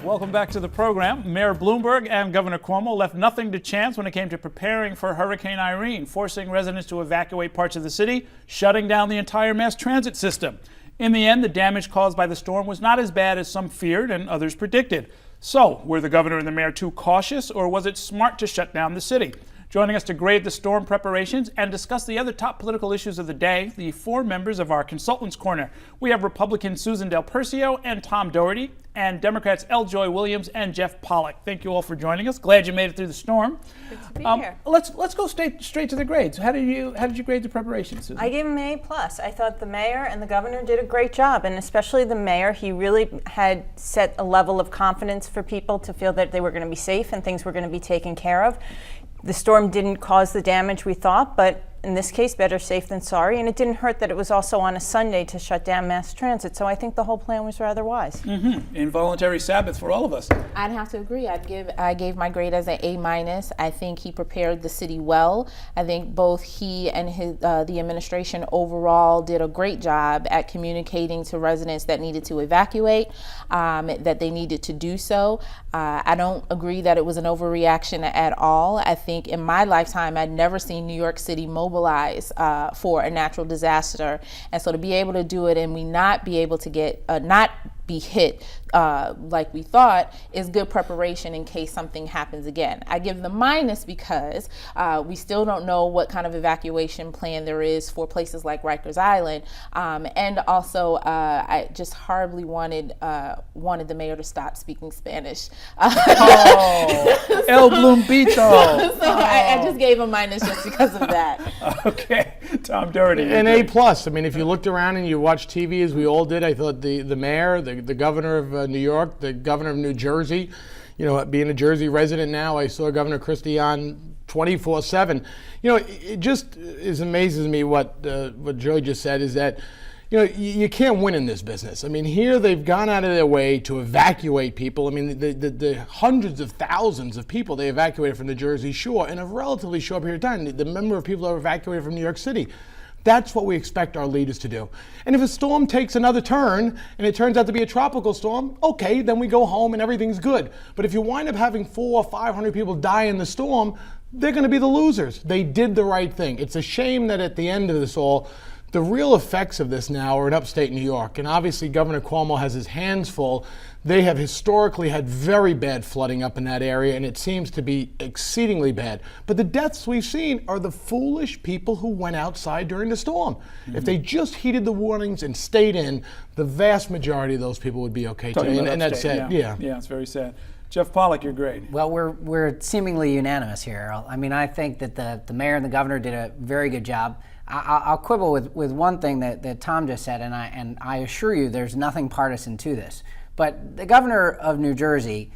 Welcome back to the program. Mayor Bloomberg and Governor Cuomo left nothing to chance when it came to preparing for Hurricane Irene, forcing residents to evacuate parts of the city, shutting down the entire mass transit system. In the end, the damage caused by the storm was not as bad as some feared and others predicted. So, were the governor and the mayor too cautious, or was it smart to shut down the city? Joining us to grade the storm preparations and discuss the other top political issues of the day, the four members of our Consultants Corner. We have Republican Susan Del Percio and Tom Doherty, and Democrats L. Williams and Jef Pollock. Thank you all for joining us. Glad you made it through the storm. Good to be here. Let's go straight to the grades. How did you grade the preparations, Susan? I gave him an A+. I thought the mayor and the governor did a great job, and especially the mayor. He really had set a level of confidence for people to feel that they were going to be safe and things were going to be taken care of. The storm didn't cause the damage we thought, but in this case, better safe than sorry. And it didn't hurt that it was also on a Sunday to shut down mass transit. So I think the whole plan was rather wise. Involuntary Sabbath for all of us. I'd have to agree. I gave my grade as an A-. I think he prepared the city well. I think both he and the administration overall did a great job at communicating to residents that needed to evacuate, that they needed to do so. I don't agree that it was an overreaction at all. I think in my lifetime, I'd never seen New York City mobilize for a natural disaster, and so to be able to do it and we not be able to get not be hit like we thought is good preparation in case something happens again. I give the minus because we still don't know what kind of evacuation plan there is for places like Rikers Island, and also I just horribly wanted the mayor to stop speaking Spanish. El Blumbito. So I just gave a minus just because of that. Okay, Tom Doherty. An A+. I mean, if you looked around and you watched TV as we all did, I thought the mayor, the governor of New York, the governor of New Jersey, being a Jersey resident now, I saw Governor Christie on 24/7. It just amazes me what Joe just said is that, you can't win in this business. I mean, here they've gone out of their way to evacuate people. I mean, the hundreds of thousands of people they evacuated from the Jersey Shore in a relatively short period of time. The number of people that were evacuated from New York City. That's what we expect our leaders to do. And if a storm takes another turn and it turns out to be a tropical storm, okay, then we go home and everything's good. But if you wind up having 400 or 500 people die in the storm, they're going to be the losers. They did the right thing. It's a shame that at the end of this all, the real effects of this now are in upstate New York. And obviously Governor Cuomo has his hands full. They have historically had very bad flooding up in that area, and it seems to be exceedingly bad. But the deaths we've seen are the foolish people who went outside during the storm. If they just heeded the warnings and stayed in, the vast majority of those people would be okay today. And that's sad. Yeah, it's very sad. Jef Pollock, your grade. Well, we're seemingly unanimous here. I mean, I think that the mayor and the governor did a very good job. I'll quibble with one thing that Tom just said, and I assure you there's nothing partisan to this. But the governor of New Jersey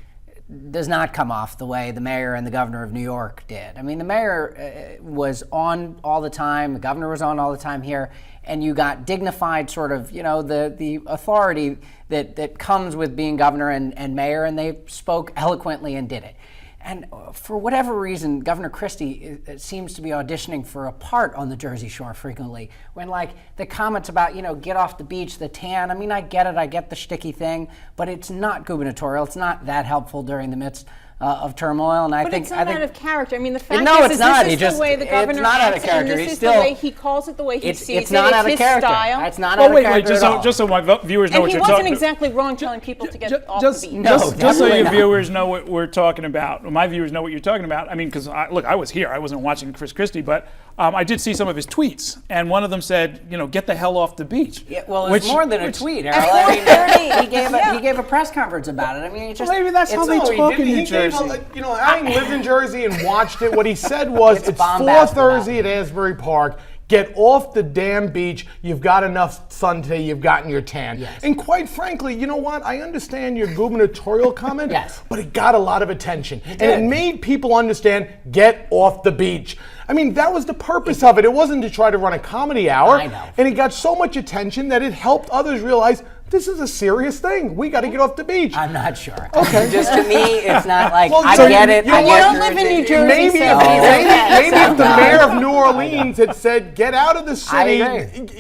does not come off the way the mayor and the governor of New York did. I mean, the mayor was on all the time, the governor was on all the time here, and you got dignified sort of, the authority that comes with being governor and mayor, and they spoke eloquently and did it. And for whatever reason, Governor Christie seems to be auditioning for a part on the Jersey Shore frequently. When, like, the comments about, get off the beach, the tan, I mean, I get it, I get the shticky thing, but it's not gubernatorial. It's not that helpful during the midst of turmoil, and but it's not out of character. I mean, the fact no, is it's not. This is the way the governor it's not out of character. And this is the way he calls it, the way he sees it. It's not out of his character. style. It's not out of character at all. Just so my viewers know what you're talking about. And he wasn't exactly wrong telling people to get off the beach. Just so your viewers know what we're talking about, or my viewers know what you're talking about. I mean, because I was here. I wasn't watching Chris Christie, but I did see some of his tweets, and one of them said, get the hell off the beach. Yeah, well, it was more than a tweet, Errol. I mean, he gave a press conference about it. I mean, well, maybe that's how they talk in New Jersey. Having lived in Jersey and watched it, what he said was, it's 4:30 at Asbury Park. Get off the damn beach. You've got enough sun today. You've gotten your tan. Yes. And quite frankly, you know what? I understand your gubernatorial comment, yes, but it got a lot of attention. And it made people understand, get off the beach. I mean, that was the purpose of it. It wasn't to try to run a comedy hour. I know. And it got so much attention that it helped others realize this is a serious thing. We got to get off the beach. I'm not sure. Okay. Just to me, it's not like, well, I so get it. You don't live in New Jersey. Maybe if the mayor of New Orleans had said, get out of the city, and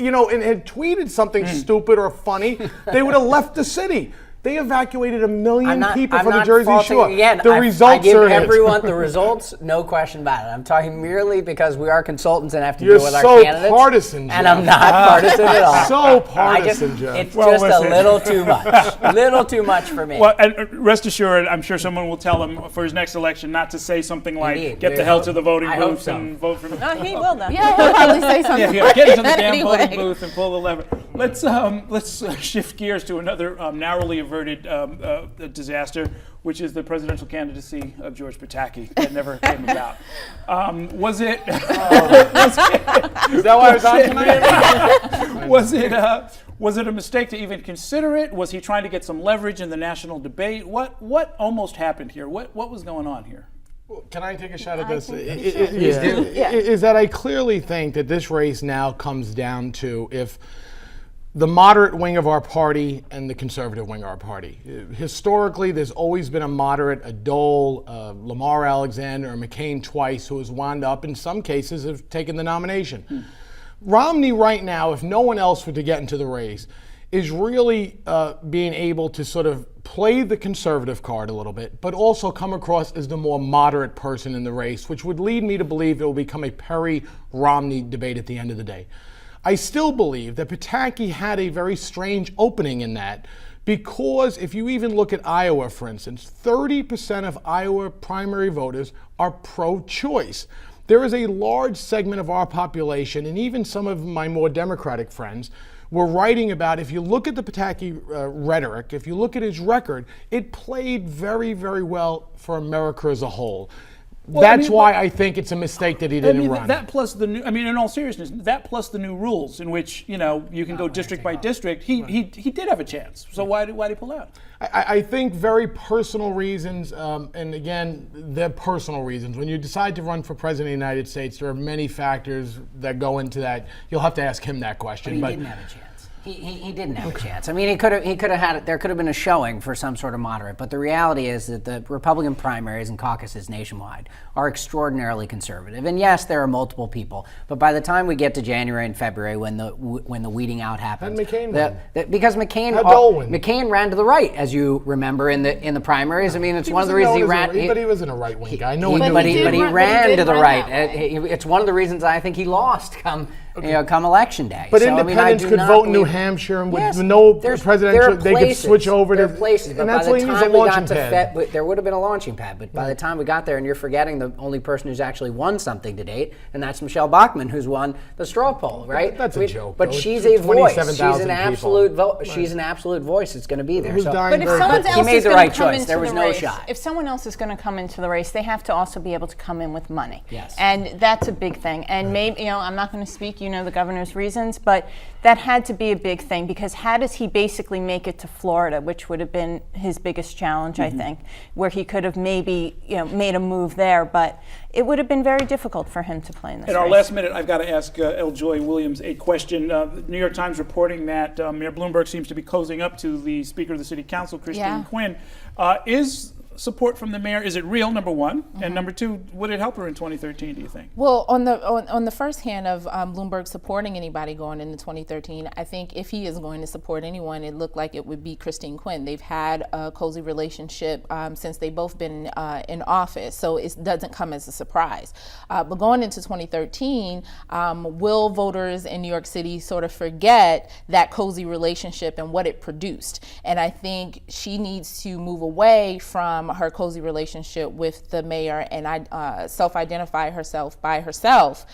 had tweeted something stupid or funny, they would have left the city. They evacuated 1 million people I'm from the not Jersey faulting Shore. Again, The I results give are in it. everyone the results, no question about it. I'm talking merely because we are consultants and have to You're deal with our so candidates. partisan, And Jeff. I'm not partisan at all. So partisan, Jeff. It's Well, just listen. a little too much. Little too much for me. Well, and rest assured, I'm sure someone will tell him for his next election not to say something like, Indeed. get the hell to the voting I hope booth so. and vote for me. No, he will though. Yeah, he'll probably say something. Yeah, get into the like damn that voting anyway. booth and pull the lever. Let's shift gears to another narrowly averted disaster, which is the presidential candidacy of George Pataki that never came about. Was it? Is that why I was on tonight? Was it a mistake to even consider it? Was he trying to get some leverage in the national debate? What almost happened here? What was going on here? Can I take a shot at this? Is that I clearly think that this race now comes down to if the moderate wing of our party and the conservative wing of our party. Historically, there's always been a moderate, a Dole, Lamar Alexander, or McCain twice, who has wound up, in some cases, have taken the nomination. Romney right now, if no one else were to get into the race, is really being able to sort of play the conservative card a little bit, but also come across as the more moderate person in the race, which would lead me to believe it will become a Perry-Romney debate at the end of the day. I still believe that Pataki had a very strange opening in that, because if you even look at Iowa, for instance, 30% of Iowa primary voters are pro-choice. There is a large segment of our population, and even some of my more Democratic friends, were writing about, if you look at the Pataki rhetoric, if you look at his record, it played very, very well for America as a whole. Well, That's why I think it's a mistake that he didn't run. That plus the new, in all seriousness, that plus the new rules in which, you can go district by district, he did have a chance. So why did he pull out? I think very personal reasons, and again, they're personal reasons. When you decide to run for president of the United States, there are many factors that go into that. You'll have to ask him that question. But he didn't have a chance. He didn't have a chance. I mean, he could have had it. There could have been a showing for some sort of moderate, but the reality is that the Republican primaries and caucuses nationwide are extraordinarily conservative. And yes, there are multiple people, but by the time we get to January and February, when the weeding out happens, And McCain because McCain ran to the right, as you remember in the primaries. I mean, it's one of the reasons he ran. But he wasn't a right wing guy. No one But knew he he ran to the right. It's one of the reasons I think he lost come election day. But so, independents could vote in New Hampshire and with no presidential, they could switch over to places. But and that's by why the he was a time we launching got to pad. there would have been a launching pad. But by the time we got there, and you're forgetting the only person who's actually won something to date, and that's Michelle Bachmann, who's won the straw poll, right? That's a joke. But though. she's a voice. She's 27,000 an absolute vote. She's an absolute voice. It's going to be there. Who's So, dying But if very someone quickly. else He made is the going right to come choice. into There was the no race, shot. if someone else is going to come into the race, they have to also be able to come in with money. Yes. And that's a big thing. And maybe, I'm not going to speak, the governor's reasons, but that had to be a big thing, because how does he basically make it to Florida, which would have been his biggest challenge, I think, where he could have maybe, made a move there, but it would have been very difficult for him to play in this In our race. last minute, I've got to ask L. Joy Williams a question. The New York Times reporting that Mayor Bloomberg seems to be cozying up to the Speaker of the City Council, Christine Quinn. Is support from the mayor, is it real, number one? And number two, would it help her in 2013, do you think? Well, on the first hand of Bloomberg supporting anybody going into 2013, I think if he is going to support anyone, it looked like it would be Christine Quinn. They've had a cozy relationship since they've both been in office, so it doesn't come as a surprise. But going into 2013, will voters in New York City sort of forget that cozy relationship and what it produced? And I think she needs to move away from her cozy relationship with the mayor and self-identify herself by herself,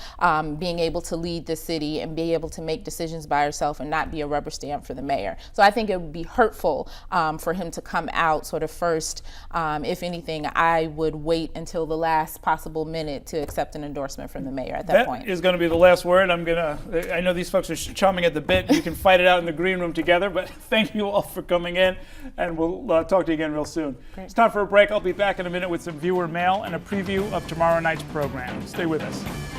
being able to lead the city and be able to make decisions by herself and not be a rubber stamp for the mayor. So I think it would be hurtful for him to come out sort of first. If anything, I would wait until the last possible minute to accept an endorsement from the mayor at that point. That is going to be the last word. I know these folks are chomping at the bit. You can fight it out in the green room together, but thank you all for coming in, and we'll talk to you again real soon. Great. It's time for a break. I'll be back in a minute with some viewer mail and a preview of tomorrow night's program. Stay with us.